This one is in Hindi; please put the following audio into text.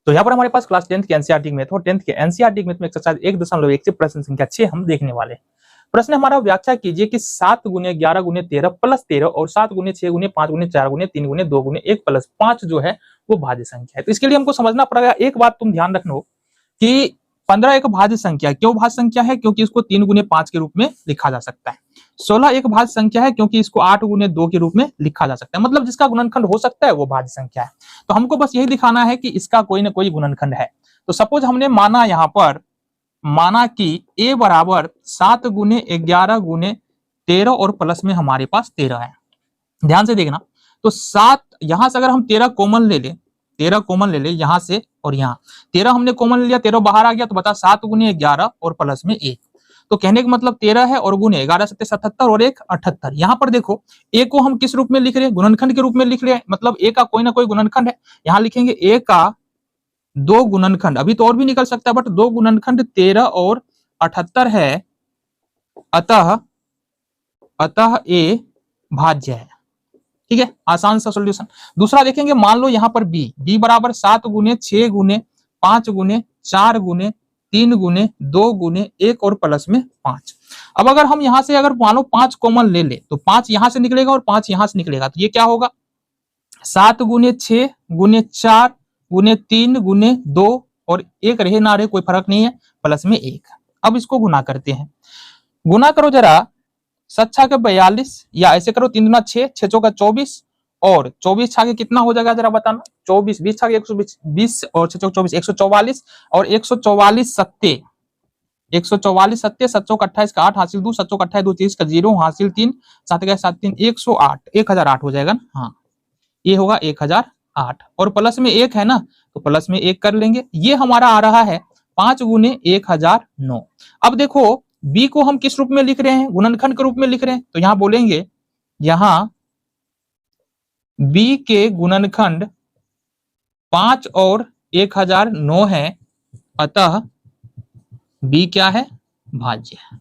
तो यहाँ पर हमारे पास क्लास 10th के एनसीईआरटी मैथ और 10th के एनसीईआरटी मैथ में एक्सरसाइज 1.1 से प्रश्न संख्या 6 हम देखने वाले हैं। प्रश्न हमारा व्याख्या कीजिए कि 7 गुने 11 गुने 13 प्लस 13 और 7 गुने 6 गुने 5 गुने 4 गुने 3 गुने 2 गुने 1 प्लस 5 जो है वो भाज्य संख्या है। तो इसके लिए हमको समझना पड़ेगा, एक बात तुम ध्यान रखना कि 15 एक भाज्य संख्या, क्यों भाज्य संख्या है? क्योंकि इसको 3 गुने 5 के रूप में लिखा जा सकता है। 16 एक भाज्य संख्या है क्योंकि इसको 8 गुने 2 के रूप में लिखा जा सकता है, मतलब जिसका गुणनखंड हो सकता है वो भाज्य संख्या है। तो हमको बस यही दिखाना है कि इसका कोई ना कोई गुणनखंड है। तो सपोज हमने माना यहां पर माना कि a बराबर 7 गुने 11 गुने 13 और प्लस में हमारे पास 13 है। ध्यान से देखना, तो 7 यहां से अगर हम 13 कॉमन ले ले, 13 कॉमन ले ले यहां से और यहां 13 हमने कॉमन ले लिया, 13 बाहर आ गया, तो बता 7 गुने 11 और प्लस में 1। तो कहने का मतलब 13 है और गुने 11 7 77 और 1 78। यहां पर देखो a को हम किस रूप में लिख रहे हैं? गुणनखंड के रूप में लिख रहे हैं, मतलब a का कोई ना कोई गुणनखंड है। यहां लिखेंगे a का 2 गुणनखंड, अभी तो और भी निकल सकता है बट 2 गुणनखंड 13 और 78 है, अतः a भाज्य है। ठीक है, आसान सा सॉल्यूशन। दूसरा देखेंगे, मान लो यहां पर b बराबर 7 गुने 6 गुने 5 गुने 4 गुने 3 गुने 2 गुने 1 और प्लस में 5। अब अगर हम यहां से अगर मान लो 5 कॉमन ले ले तो 5 यहां से निकलेगा और 5 यहां से निकलेगा, तो ये क्या होगा? 7 गुने 6 गुने 4 गुने 3 गुने 2 और 1 रहे ना रहे कोई फर्क नहीं है, प्लस में 1। अब इसको गुना करते हैं, गुना करो जरा, 7 छाके 42 या ऐसे करो 3 दूना 6, 6 चौका 24 और 24 छाके कितना हो जाएगा जरा बताना? 24 20 छाके 120 और 6 चौका 24 144 और 144 सत्ते 144 सत्ते 7 चौका 28 का 8 हासिल 2 7 चौका 28 2 30 का 0 हासिल 3 7 का 7 3 108 1008 हो जाएगा ना। हाँ, ये होगा 1008 और प्लस में 1 है ना, तो प्लस में 1 कर लेंगे। ये हमारा आ रहा है 5 गुने 1009। अब देखो b को हम किस रूप में लिख रहे हैं? गुणनखंड के रूप में लिख रहे हैं, तो यहां बोलेंगे यहां b के गुणनखंड 5 और 1009 है, अतः b क्या है? भाज्य है।